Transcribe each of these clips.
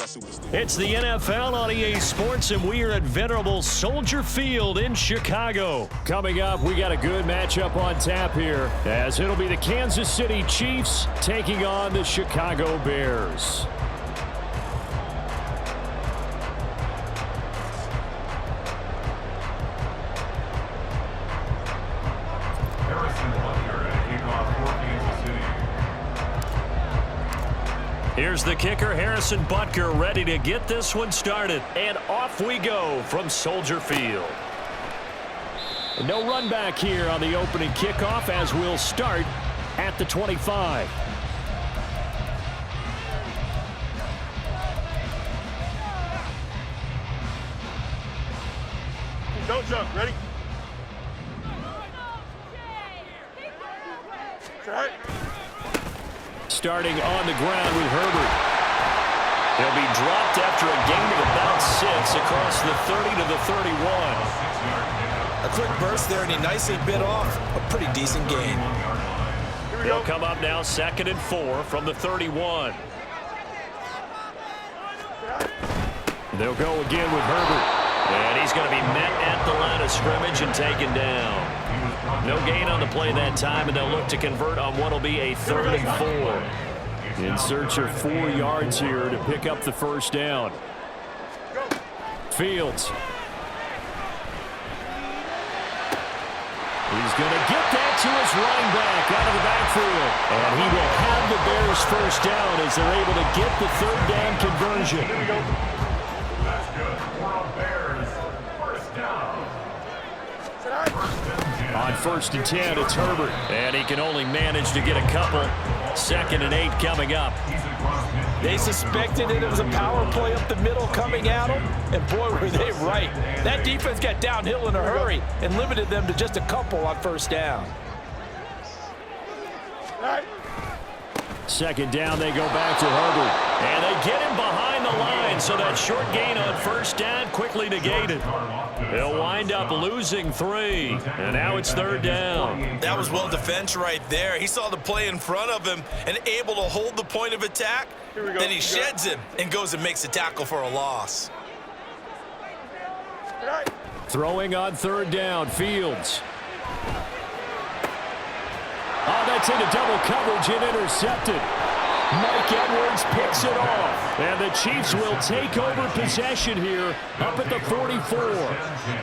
It's the NFL on EA Sports, and we are at venerable Soldier Field in Chicago. Coming up, we got a good matchup on tap here, as it'll be the Kansas City Chiefs taking on the Chicago Bears. Here's the kicker, Harrison Butker, ready to get this one started. And off we go from Soldier Field. No run back here on the opening kickoff, as we'll start at the 25. Don't jump. Ready? Right. Starting on the ground with Herbert. He'll be dropped after a gain of about 6 across the 30 to the 31. A quick burst there, and he nicely bit off a pretty decent gain. They'll come up now 2nd and 4 from the 31. They'll go again with Herbert. And he's going to be met at the line of scrimmage and taken down. No gain on the play that time, and they'll look to convert on what will be a 3rd and 4. In search of 4 yards here to pick up the first down. Fields. He's going to get that to his running back out of the backfield. And he will have the Bears first down as they're able to get the 3rd down conversion. That's good. For Bears, first down. On 1st and 10, it's Herbert. And he can only manage to get a couple. 2nd and 8 coming up. They suspected it was a power play up the middle coming at them, and boy, were they right. That defense got downhill in a hurry and limited them to just a couple on 1st down. 2nd down, they go back to Herbert. And they get him behind the line, so that short gain on 1st down quickly negated. He'll wind up losing 3, and now it's 3rd down. That was well defense right there. He saw the play in front of him and able to hold the point of attack. Then he sheds him and goes and makes a tackle for a loss. Throwing on 3rd down, Fields. Oh, that's into double coverage and intercepted. Mike Edwards picks it off. And the Chiefs will take over possession here up at the 44.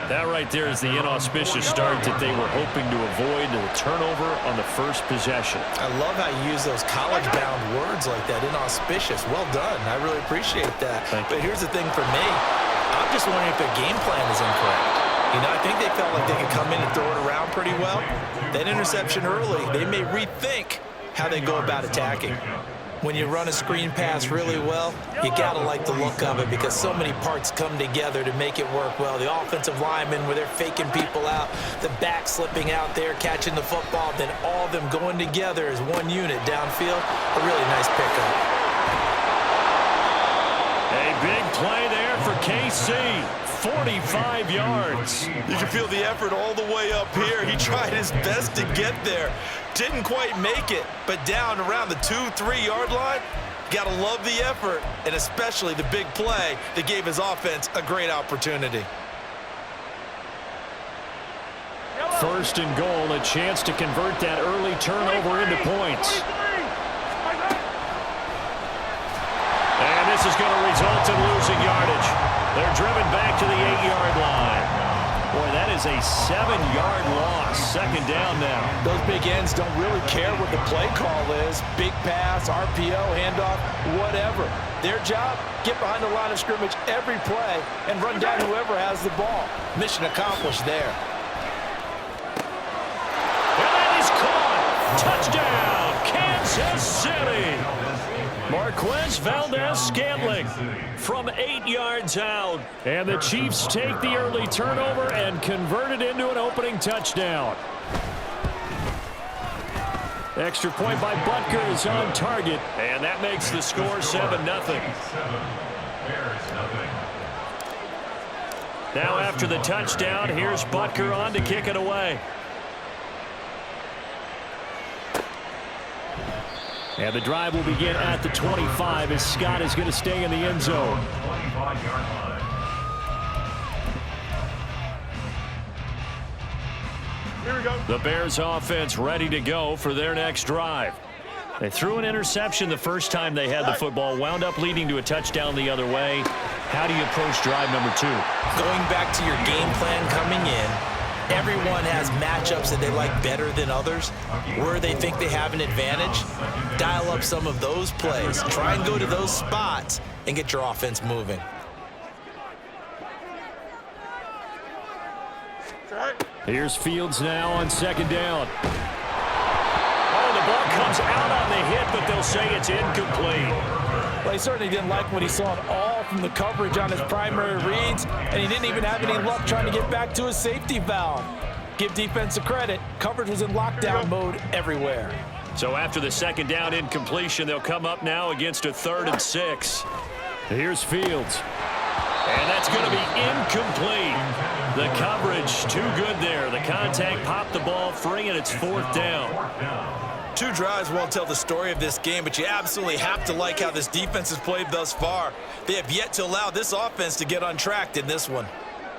That right there is the inauspicious start that they were hoping to avoid, the turnover on the first possession. I love how you use those college-bound words like that, inauspicious. Well done. I really appreciate that. But here's the thing for me. I'm just wondering if their game plan is incorrect. You know, I think they felt like they could come in and throw it around pretty well. That interception early, they may rethink how they go about attacking. When you run a screen pass really well, you got to like the look of it because so many parts come together to make it work well. The offensive linemen, where they're faking people out, the back slipping out there, catching the football, then all of them going together as one unit downfield. A really nice pickup. A big play there for KC. 45 yards. You can feel the effort all the way up here. He tried his best to get there. Didn't quite make it, but down around the 2-3 yard line, got to love the effort, and especially the big play that gave his offense a great opportunity. 1st and goal, a chance to convert that early turnover into points. And this is going to result in losing yardage. They're driven back to the 8-yard line. Boy, that is a 7-yard loss. 2nd down now. Those big ends don't really care what the play call is. Big pass, RPO, handoff, whatever. Their job, get behind the line of scrimmage every play and run down whoever has the ball. Mission accomplished there. And that is caught. Touchdown, Kansas City. Marquez Valdez-Scantling from 8 yards out. And the Chiefs take the early turnover and convert it into an opening touchdown. Extra point by Butker is on target. And that makes the score 7-0. Now after the touchdown, here's Butker on to kick it away. And the drive will begin at the 25 as Scott is going to stay in the end zone. 25-yard line. Here we go. The Bears offense ready to go for their next drive. They threw an interception the first time they had the football, wound up leading to a touchdown the other way. How do you approach drive number 2? Going back to your game plan coming in, everyone has matchups that they like better than others. Where they think they have an advantage, dial up some of those plays. Try and go to those spots and get your offense moving. Here's Fields now on second down. Oh, the ball comes out on the hit, but they'll say it's incomplete. Well, he certainly didn't like when he saw it all from the coverage on his primary reads, and he didn't even have any luck trying to get back to his safety valve. Give defense a credit. Coverage was in lockdown mode everywhere. So after the second down incompletion, they'll come up now against a 3rd and 6. Here's Fields. And that's going to be incomplete. The coverage too good there. The contact popped the ball free, and it's 4th down. 2 drives won't tell the story of this game, but you absolutely have to like how this defense has played thus far. They have yet to allow this offense to get untracked in this one.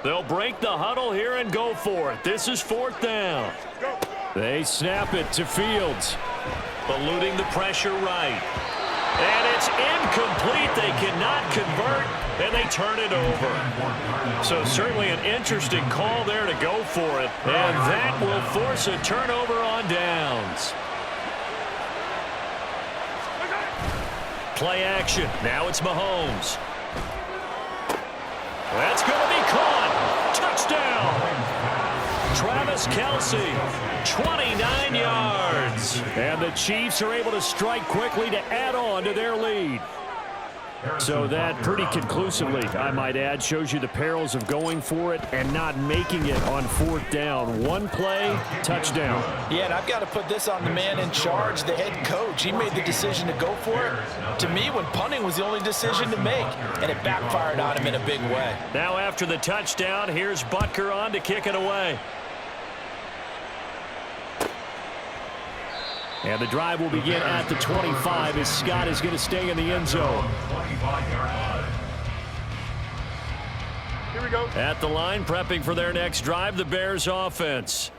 They'll break the huddle here and go for it. This is 4th down. They snap it to Fields. Eluding the pressure right. And it's incomplete. They cannot convert, and they turn it over. So certainly an interesting call there to go for it. And that will force a turnover on downs. Play action. Now it's Mahomes. That's going to be caught. Touchdown. Travis Kelce, 29 yards. And the Chiefs are able to strike quickly to add on to their lead. So that pretty conclusively, I might add, shows you the perils of going for it and not making it on 4th down. One play, touchdown. Yeah, and I've got to put this on the man in charge, the head coach. He made the decision to go for it. To me, when punting was the only decision to make, and it backfired on him in a big way. Now after the touchdown, here's Butker on to kick it away. And the drive will begin at the 25 as Scott is going to stay in the end zone. 25-yard line. Here we go. At the line, prepping for their next drive, the Bears offense.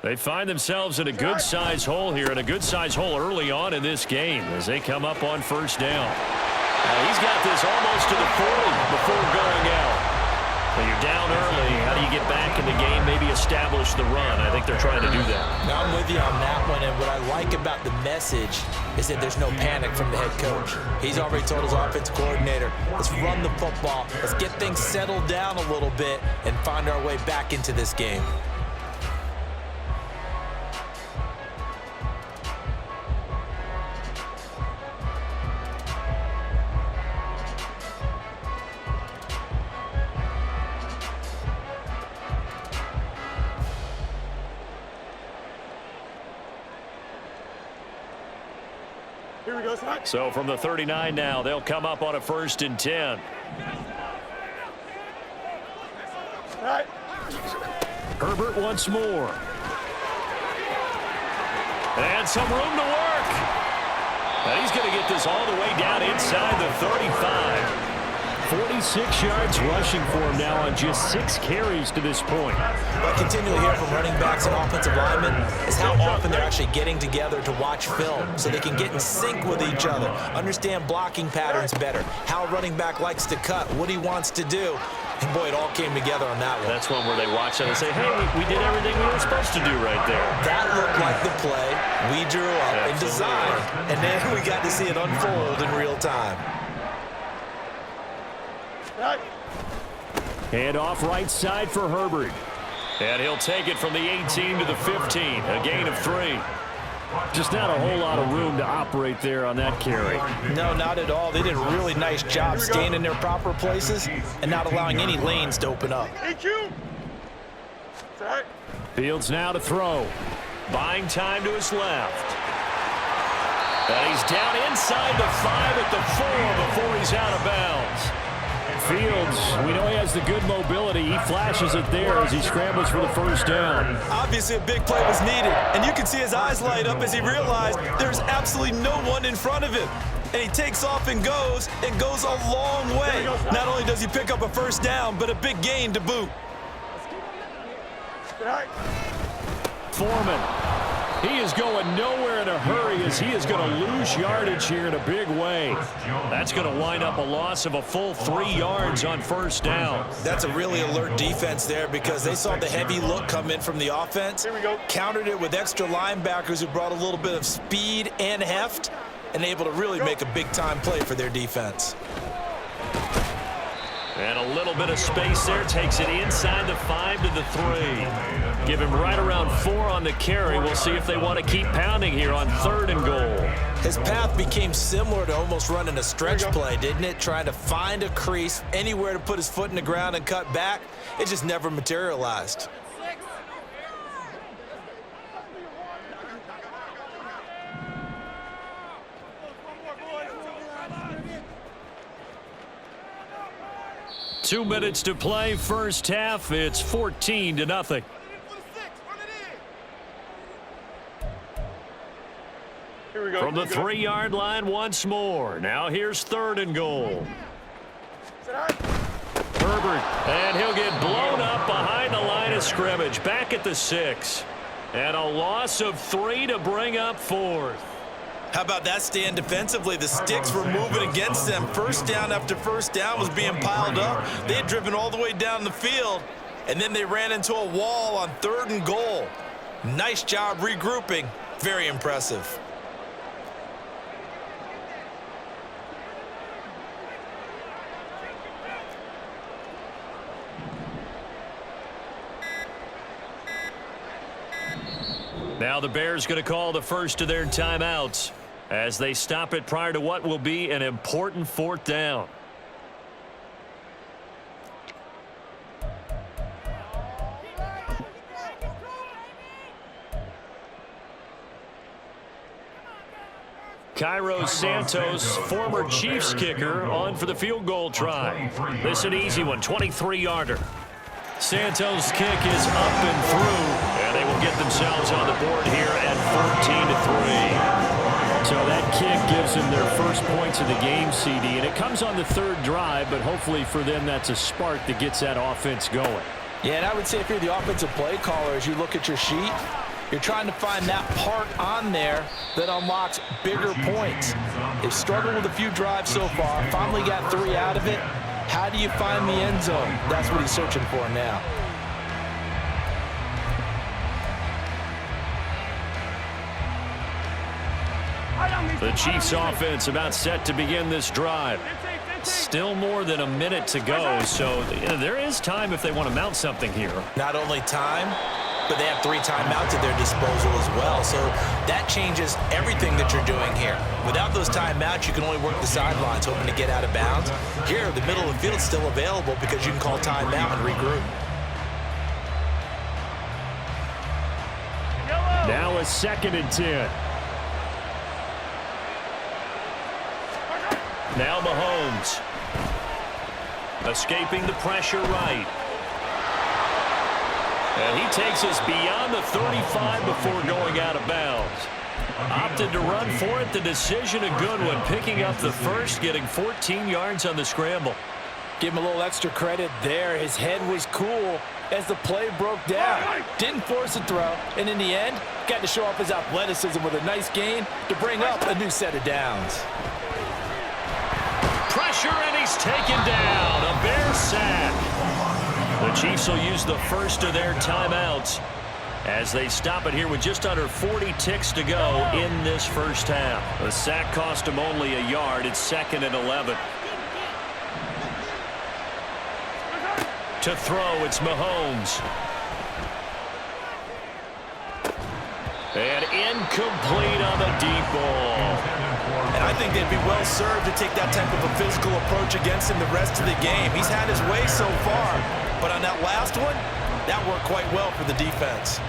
They find themselves in a good-sized hole here, and a good-sized hole early on in this game as they come up on 1st down. He's got this almost to the 40 before going out. But you're down early. How do you get back in the game, maybe establish the run? I think they're trying to do that. Now, I'm with you on that one, and what I like about the message is that there's no panic from the head coach. He's already told his offensive coordinator, let's run the football, let's get things settled down a little bit and find our way back into this game. Here we go, Scott. So from the 39 now, they'll come up on a 1st and 10. All right. Herbert once more. And some room to work. And he's going to get this all the way down inside the 35. 46 yards rushing for him now on just 6 carries to this point. What I continually hear from running backs and offensive linemen is how often they're actually getting together to watch film so they can get in sync with each other, understand blocking patterns better, how a running back likes to cut, what he wants to do. And boy, it all came together on that one. That's one where they watch it and say, hey, we did everything we were supposed to do right there. That looked like the play we drew up and designed, and then we got to see it unfold in real time. Hand off right side for Herbert. And he'll take it from the 18 to the 15. A gain of 3. Just not a whole lot of room to operate there on that carry. No, not at all. They did a really nice job staying in their proper places and not allowing any lanes to open up. EQ. Right. Fields now to throw. Buying time to his left. And he's down inside the 5 at the 4 before he's out of bounds. Fields, we know he has the good mobility. He flashes it there as he scrambles for the first down. Obviously, a big play was needed, and you can see his eyes light up as he realized there's absolutely no one in front of him. And he takes off and goes a long way. Not only does he pick up a first down, but a big gain to boot. Foreman, he is going nowhere in a hurry as he is going to lose yardage here in a big way. That's going to wind up a loss of a full 3 yards on first down. That's a really alert defense there because they saw the heavy look come in from the offense, countered it with extra linebackers who brought a little bit of speed and heft, and able to really make a big-time play for their defense. And a little bit of space there. Takes it inside the 5 to the 3. Give him right around 4 on the carry. We'll see if they want to keep pounding here on 3rd and goal. His path became similar to almost running a stretch play, didn't it? Trying to find a crease, anywhere to put his foot in the ground and cut back. It just never materialized. Two minutes to play, first half. It's 14-0. Here we go. From the 3-yard line once more. Now here's 3rd and goal. Herbert, and he'll get blown up behind the line of scrimmage. Back at the 6. And a loss of 3 to bring up 4th. How about that stand defensively? The sticks were moving against them. First down after first down was being piled up. They had driven all the way down the field, and then they ran into a wall on 3rd and goal. Nice job regrouping. Very impressive. Now the Bears going to call the first of their timeouts as they stop it prior to what will be an important 4th down. Cairo Santos, former Chiefs kicker, on for the field goal try. This is an easy one, 23-yarder. Santos' kick is up and through, and they will get themselves on the board here at 14-3. So that kick gives them their first points of the game, CD, and it comes on the 3rd drive, but hopefully for them that's a spark that gets that offense going. Yeah, and I would say if you're the offensive play caller, as you look at your sheet, you're trying to find that part on there that unlocks bigger points. They've struggled with a few drives so far, finally got 3 out of it. How do you find the end zone? That's what he's searching for now. The Chiefs offense about set to begin this drive. Still more than a minute to go, so there is time if they want to mount something here. Not only time, but they have 3 timeouts at their disposal as well. So that changes everything that you're doing here. Without those timeouts, you can only work the sidelines, hoping to get out of bounds. Here, the middle of the field is still available because you can call timeout and regroup. Now a 2nd and 10. Now Mahomes. Escaping the pressure right. And he takes us beyond the 35 before going out of bounds. Opted to run for it. The decision a good one. Picking up the first, getting 14 yards on the scramble. Give him a little extra credit there. His head was cool as the play broke down. Didn't force a throw, and in the end, got to show off his athleticism with a nice gain to bring up a new set of downs. Pressure, and he's taken down. A Bear sack. The Chiefs will use the first of their timeouts as they stop it here with just under 40 ticks to go in this first half. The sack cost him only a yard. It's 2nd and 11. To throw, it's Mahomes. And incomplete on the deep ball. And I think they'd be well served to take that type of a physical approach against him the rest of the game. He's had his way so far, but on that last one, that worked quite well for the defense.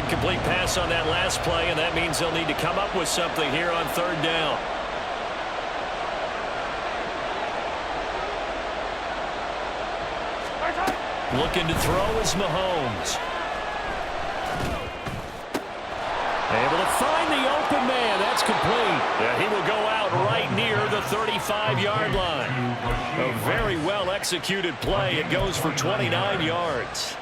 Incomplete pass on that last play, and that means they'll need to come up with something here on third down. Looking to throw is Mahomes. Able to find the open man. That's complete. Yeah, he will go out right near the 35-yard line. A very well-executed play. It goes for 29 yards.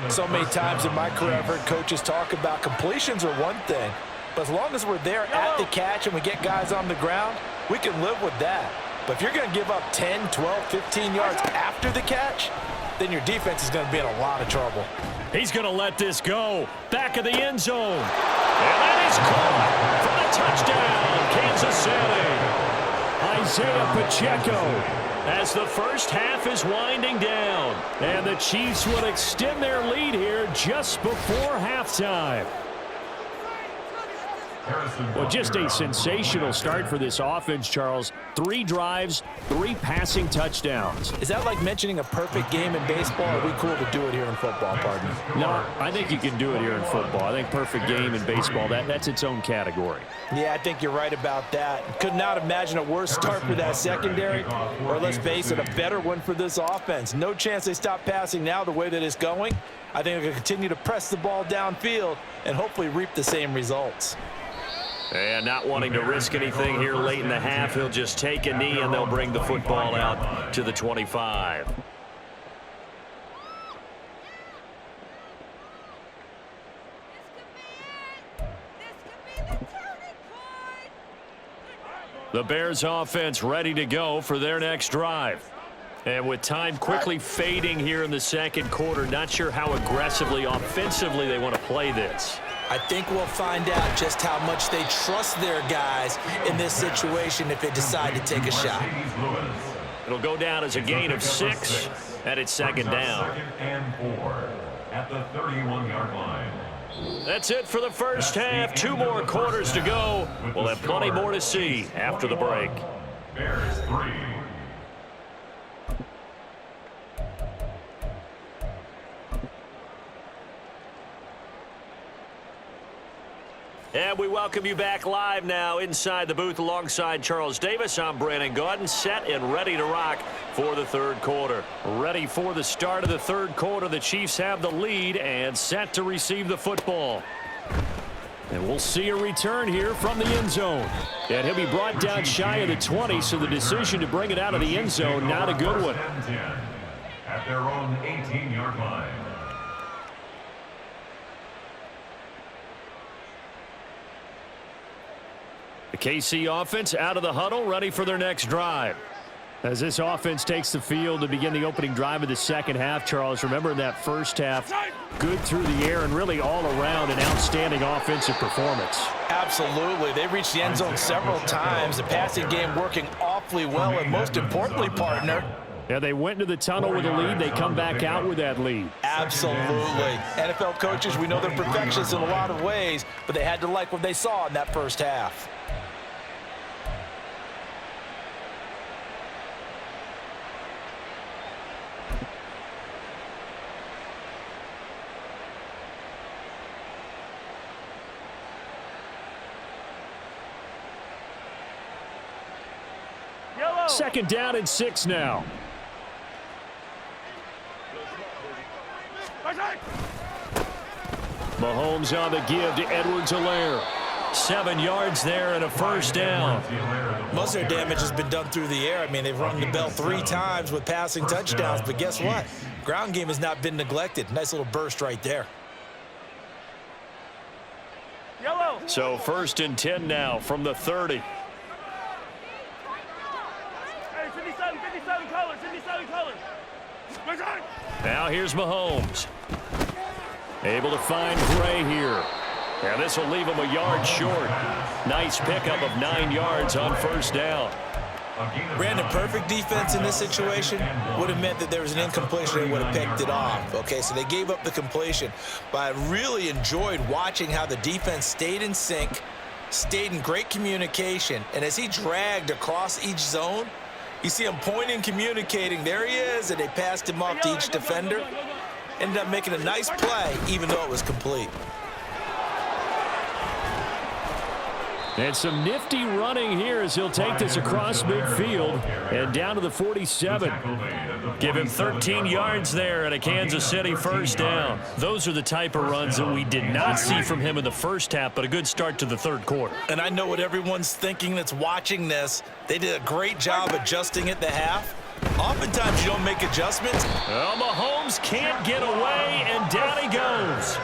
So many times in my career, I've heard coaches talk about completions are one thing, but as long as we're there at the catch and we get guys on the ground, we can live with that. But if you're going to give up 10, 12, 15 yards after the catch, then your defense is going to be in a lot of trouble. He's going to let this go. Back of the end zone. And that is caught for the touchdown, Kansas City. Isaiah Pacheco, as the first half is winding down. And the Chiefs will extend their lead here just before halftime. Well, just a sensational start for this offense, Charles. 3 drives, 3 passing touchdowns. Is that like mentioning a perfect game in baseball, or are we cool to do it here in football, partner? No, I think you can do it here in football. I think perfect game in baseball, that's its own category. Yeah, I think you're right about that. Could not imagine a worse start for that secondary, or let's face it, a better one for this offense. No chance they stop passing now the way that it's going. I think they're going to continue to press the ball downfield and hopefully reap the same results. And not wanting to risk anything here late in the half, he'll just take a knee and they'll bring the football out to the 25. The Bears offense ready to go for their next drive. And with time quickly fading here in the second quarter, not sure how aggressively, offensively they want to play this. I think we'll find out just how much they trust their guys in this situation if they decide to take a shot. It'll go down as a gain of 6, and it's second down. And 4 at the 31-yard line. That's it for the first half. 2 more quarters to go. We'll have plenty more to see after the break. Bears 3. And we welcome you back live now inside the booth alongside Charles Davis. I'm Brandon Gaudin, set and ready to rock for the third quarter. Ready for the start of the third quarter. The Chiefs have the lead and set to receive the football. And we'll see a return here from the end zone. And he'll be brought down shy of the 20, so the decision to bring it out of the end zone, not a good one. At their own 18-yard line. The KC offense out of the huddle, ready for their next drive. As this offense takes the field to begin the opening drive of the second half, Charles, remember in that first half, good through the air and really all around an outstanding offensive performance. Absolutely. They reached the end zone several times. The passing game working awfully well, and most importantly, partner, yeah, they went into the tunnel with a lead. They come back out with that lead. absolutely. NFL coaches, we know they're perfectionists in a lot of ways, but they had to like what they saw in that first half. Second down and 6 now. Mahomes on the give to Edwards-Helaire. 7 yards there and a first down. Most of their damage has been done through the air. I mean, they've rung the bell 3 times with passing touchdowns, but guess what? Ground game has not been neglected. Nice little burst right there. So first and 10 now from the 30. Now here's Mahomes. Able to find Gray here. And this will leave him a yard short. Nice pickup of 9 yards on first down. Brandon, perfect defense in this situation would have meant that there was an incompletion. They would have picked it off. Okay, so they gave up the completion. But I really enjoyed watching how the defense stayed in sync, stayed in great communication. And as he dragged across each zone, you see him pointing, communicating. There he is, and they passed him off to each defender. Ended up making a nice play, even though it was complete. And some nifty running here as he'll take this across midfield and down to the 47. Give him 13 yards there and a Kansas City first down. Those are the type of runs that we did not see from him in the first half, but a good start to the third quarter. And I know what everyone's thinking that's watching this. They did a great job adjusting at the half. Oftentimes you don't make adjustments. Well, Mahomes can't get away, and down he goes.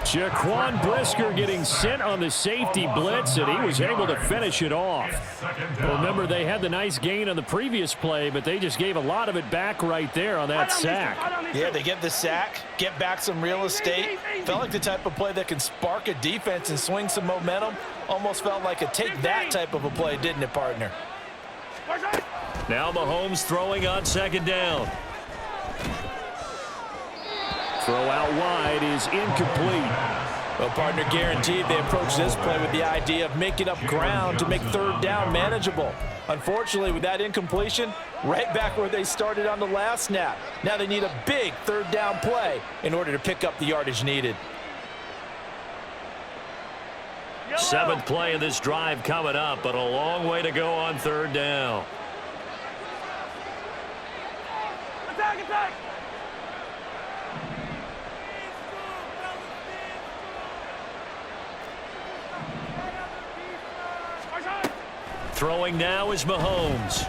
Jaquan Brisker getting sent on the safety blitz, and he was able to finish it off. Remember, they had the nice gain on the previous play, but they just gave a lot of it back right there on that sack. Yeah, they get the sack, get back some real estate. Felt like the type of play that can spark a defense and swing some momentum. Almost felt like a take that type of a play, didn't it, partner? Now Mahomes throwing on second down. Throw out wide is incomplete. Well, partner, guaranteed they approach this play with the idea of making up ground to make third down manageable. Unfortunately, with that incompletion, right back where they started on the last snap. Now they need a big third down play in order to pick up the yardage needed. Seventh play of this drive coming up, but a long way to go on third down. Attack, attack! Throwing now is Mahomes.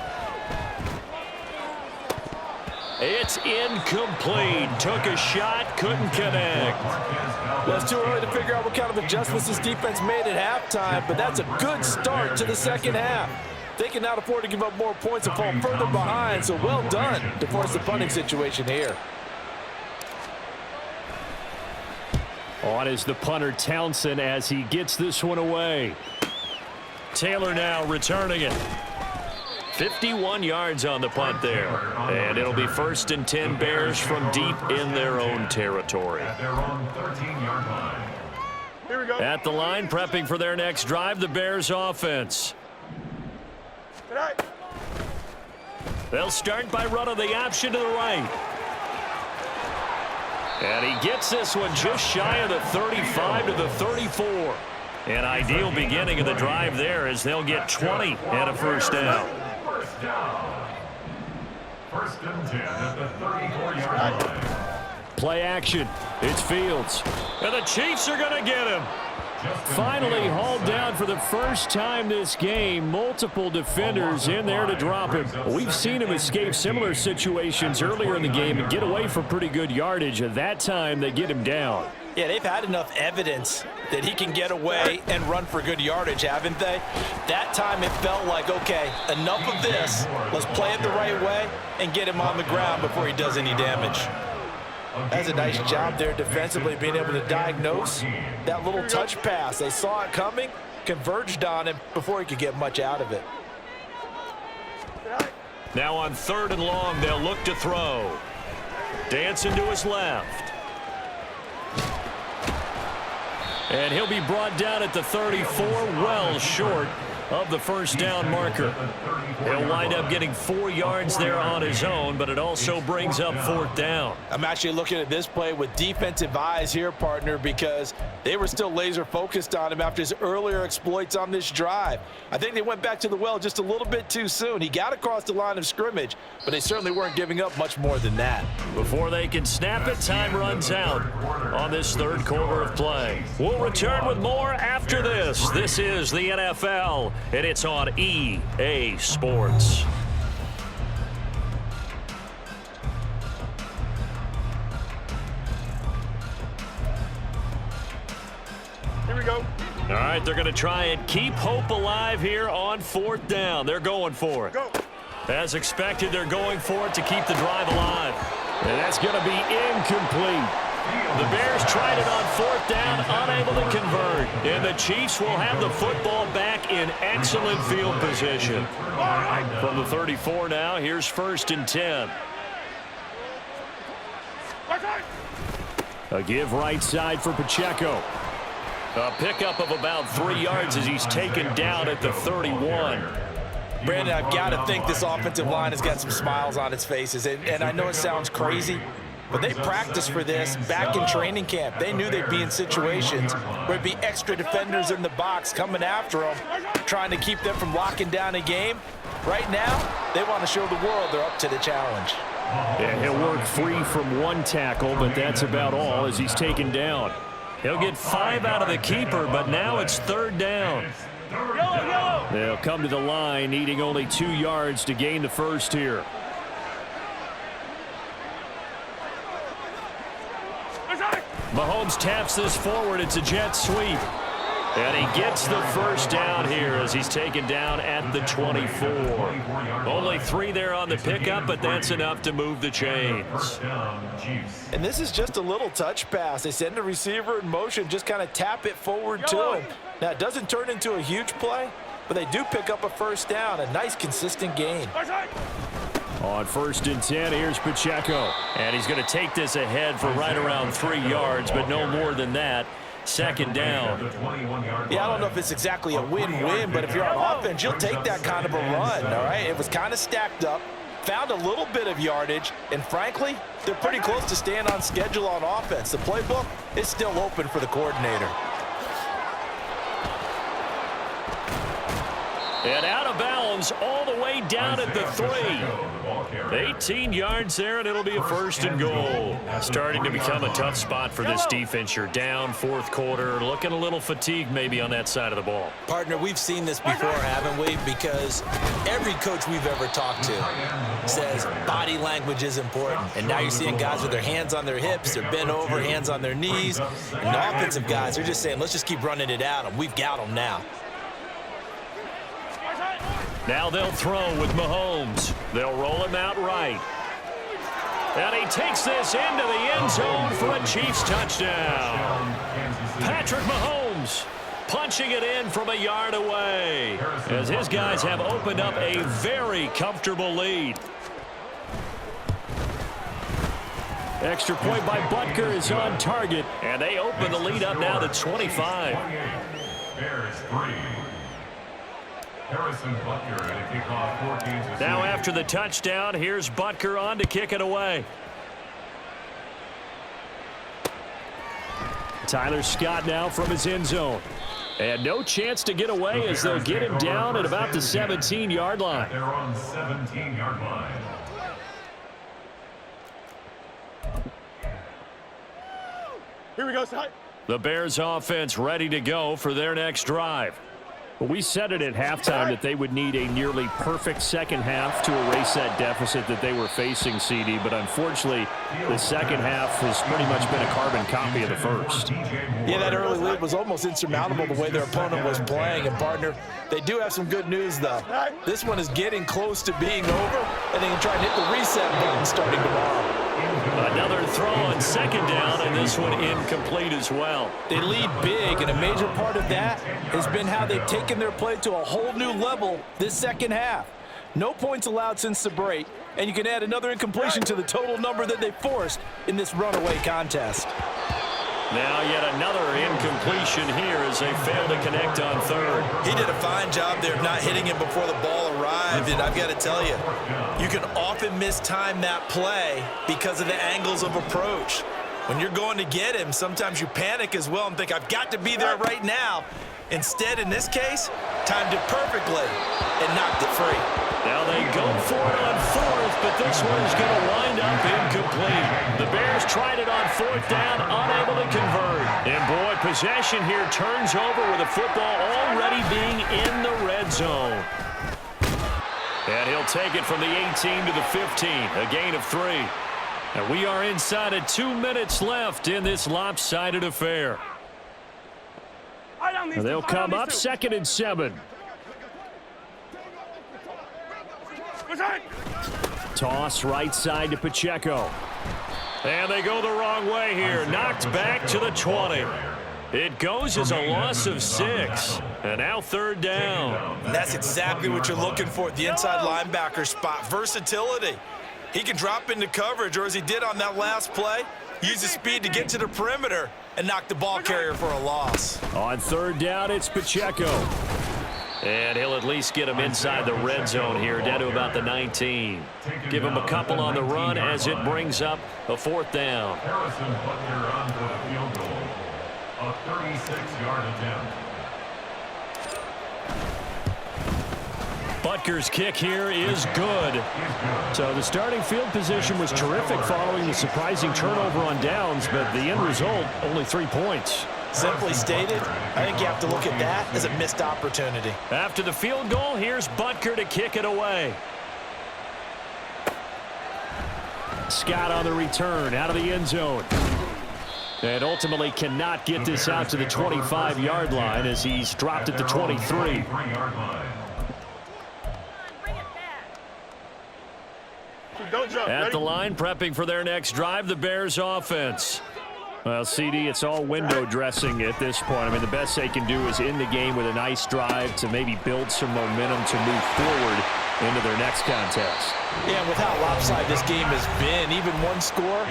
It's incomplete. Took a shot, couldn't connect. Well, it's too early to figure out what kind of adjustments this defense made at halftime, but that's a good start to the second half. They can not afford to give up more points and fall further behind, so well done to force the punting situation here. On is the punter Townsend as he gets this one away. Taylor now returning it. 51 yards on the punt there. And it'll be 1st and 10 Bears from deep in their own territory. At their own 13-yard line. Here we go. At the line, prepping for their next drive, the Bears offense. Tonight. They'll start by running the option to the right. And he gets this one just shy of the 35 to the 34. An ideal beginning of the drive there as they'll get 20 and a first down. First down. 1st and 10 at the 34-yard line. Play action. It's Fields. And the Chiefs are going to get him. Finally hauled down for the first time this game. Multiple defenders in there to drop him. We've seen him escape similar situations earlier in the game and get away for pretty good yardage. At that time, they get him down. Yeah, they've had enough evidence that he can get away and run for good yardage, haven't they? That time it felt like, okay, enough of this. Let's play it the right way and get him on the ground before he does any damage. That's a nice job there defensively, being able to diagnose that little touch pass. They saw it coming, converged on him before he could get much out of it. Now on 3rd and long, they'll look to throw. Dancing to his left. And he'll be brought down at the 34, well short of the first down marker. He'll wind up getting 4 yards there on his own, but it also brings up 4th down. I'm actually looking at this play with defensive eyes here, partner, because they were still laser focused on him after his earlier exploits on this drive. I think they went back to the well just a little bit too soon. He got across the line of scrimmage, but they certainly weren't giving up much more than that. Before they can snap it, time runs out on this 3rd quarter of play. We'll return with more after this. This is the NFL, and it's on EA Sports. Here we go. All right, they're going to try and keep hope alive here on 4th down. They're going for it. Go. As expected, they're going for it to keep the drive alive. And that's going to be incomplete. The Bears tried it on 4th down, unable to convert. And the Chiefs will have the football back in excellent field position. From the 34 now, here's 1st and 10. A give right side for Pacheco. A pickup of about 3 yards as he's taken down at the 31. Brandon, I've got to think this offensive line has got some smiles on its faces. And I know it sounds crazy, but they practiced for this back in training camp. They knew they'd be in situations where there'd be extra defenders in the box coming after them, trying to keep them from locking down a game. Right now, they want to show the world they're up to the challenge. Yeah, he'll work free from one tackle, but that's about all as he's taken down. He'll get 5 out of the keeper, but now it's 3rd down. They'll come to the line, needing only 2 yards to gain the first here. Mahomes taps this forward. It's a jet sweep. And he gets the first down here as he's taken down at the 24. Only 3 there on the pickup, but that's enough to move the chains. And this is just a little touch pass. They send the receiver in motion, just kind of tap it forward to him. Now, it doesn't turn into a huge play, but they do pick up a first down, a nice, consistent gain. On 1st and 10, here's Pacheco. And he's going to take this ahead for right around 3 yards, but no more than that. 2nd down. Yeah, I don't know if it's exactly a win-win, but if you're on offense, you'll take that kind of a run, all right? It was kind of stacked up, found a little bit of yardage, and frankly, they're pretty close to staying on schedule on offense. The playbook is still open for the coordinator. And out of bounds all the way down at the 3. 18 yards there, and it'll be a 1st and goal. Starting to become a tough spot for this defense. You're down 4th quarter, looking a little fatigued maybe on that side of the ball. Partner, we've seen this before, haven't we? Because every coach we've ever talked to says body language is important. And now you're seeing guys with their hands on their hips, they're bent over, hands on their knees. And the offensive guys, they're just saying, let's just keep running it at them. We've got them now. Now they'll throw with Mahomes. They'll roll him out right. And he takes this into the end zone for a Chiefs touchdown. Patrick Mahomes punching it in from a yard away as his guys have opened up a very comfortable lead. Extra point by Butker is on target, and they open the lead up now to 25. Bears 3. Harrison Butker at a kickoff 14 to 6. Now after the touchdown, here's Butker on to kick it away. Tyler Scott now from his end zone. And no chance to get away as they'll get him down at about the 17-yard line. They're on 17-yard line. Here we go, Scott. The Bears offense ready to go for their next drive. Well, we said it at halftime that they would need a nearly perfect second half to erase that deficit that they were facing, CD. But unfortunately, the second half has pretty much been a carbon copy of the first. Yeah, that early lead was almost insurmountable the way their opponent was playing. And, partner, they do have some good news, though. This one is getting close to being over, and they can try and hit the reset button starting tomorrow. Another throw on 2nd down, and this one incomplete as well. They lead big, and a major part of that has been how they've taken their play to a whole new level this second half. No points allowed since the break, and you can add another incompletion to the total number that they forced in this runaway contest. Now yet another incompletion here as they fail to connect on 3rd. He did a fine job there of not hitting him before the ball arrived, and I've got to tell you, you can often mistime that play because of the angles of approach. When you're going to get him, sometimes you panic as well and think, I've got to be there right now. Instead, in this case, timed it perfectly and knocked it free. Now they go for it on 4th, but this one's going to wind up incomplete. The Bears tried it on 4th down, unable to convert. And boy, possession here turns over with the football already being in the red zone. And he'll take it from the 18 to the 15, a gain of 3. And we are inside of 2 minutes left in this lopsided affair. They'll come up 2nd and 7. Toss right side to Pacheco. And they go the wrong way here. Knocked back to the 20. It goes as a loss of 6. And now 3rd down. And that's exactly what you're looking for at the inside linebacker spot. Versatility. He can drop into coverage, or as he did on that last play, use his speed to get to the perimeter and knock the ball carrier for a loss. On 3rd down, it's Pacheco. And he'll at least get him inside the red zone here, down to about the 19. Give him a couple on the run as it brings up a 4th down. Harrison Butker on for the field goal. A 36-yard attempt. Butker's kick here is good. So the starting field position was terrific following the surprising turnover on downs, but the end result, only 3 points. Simply stated, I think you have to look at that as a missed opportunity. After the field goal, here's Butker to kick it away. Scott on the return, out of the end zone. And ultimately cannot get this out to the 25-yard line as he's dropped at the 23. Don't jump. At Ready? the line, prepping for their next drive, the Bears offense. Well, CD, it's all window dressing at this point. I mean, the best they can do is end the game with a nice drive to maybe build some momentum to move forward into their next contest. Yeah, with how lopsided this game has been, even one score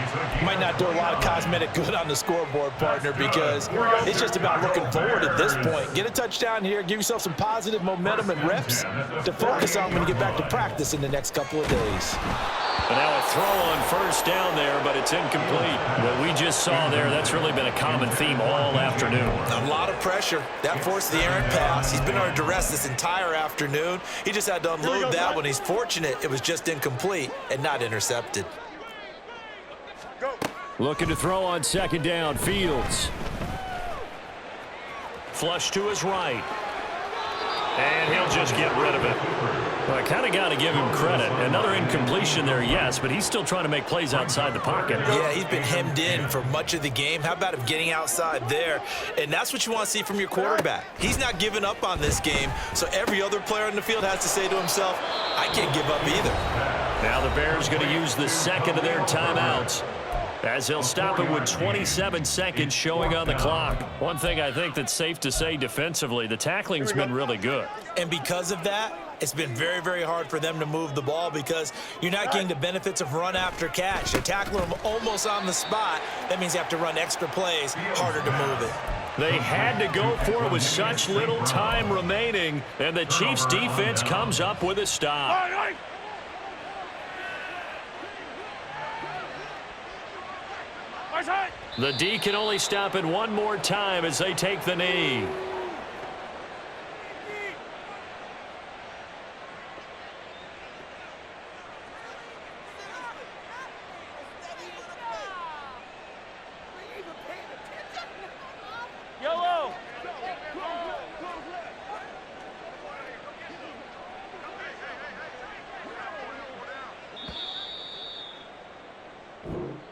might not do a lot of cosmetic good on the scoreboard, partner, because it's just about looking forward at this point. Get a touchdown here, give yourself some positive momentum and reps to focus on when you get back to practice in the next couple of days. And now a throw on first down there, but it's incomplete. What we just saw there, that's really been a common theme all afternoon. A lot of pressure. That forced the errant pass. He's been under duress this entire afternoon. He just had to unload that one. He's fortunate it was just incomplete and not intercepted. Looking to throw on 2nd down, Fields. Flush to his right. And he'll just get rid of it. Well, I kind of got to give him credit. Another incompletion there, yes, but he's still trying to make plays outside the pocket. Yeah, he's been hemmed in for much of the game. How about him getting outside there? And that's what you want to see from your quarterback. He's not giving up on this game, so every other player on the field has to say to himself, I can't give up either. Now the Bears going to use the second of their timeouts, as he'll stop it with 27 seconds showing on the clock. One thing I think that's safe to say defensively, the tackling's been really good. And because of that, it's been very, very hard for them to move the ball because you're not getting the benefits of run after catch. They tackle them almost on the spot. That means you have to run extra plays, harder to move it. They had to go for it with such little time remaining, and the Chiefs defense comes up with a stop. The D can only stop it one more time as they take the knee.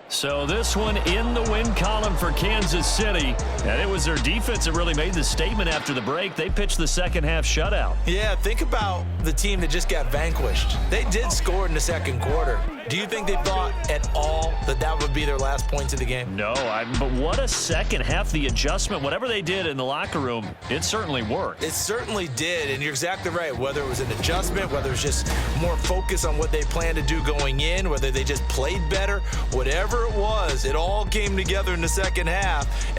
So this one in the win column for Kansas City. And it was their defense that really made the statement after the break. They pitched the second half shutout. Yeah, think about the team that just got vanquished. They did score in the second quarter. Do you think they thought at all that that would be their last points of the game? No, but what a second half. The adjustment, whatever they did in the locker room, it certainly worked. It certainly did, and you're exactly right. Whether it was an adjustment, whether it was just more focus on what they planned to do going in, whether they just played better, whatever it was, it all came together in the second half.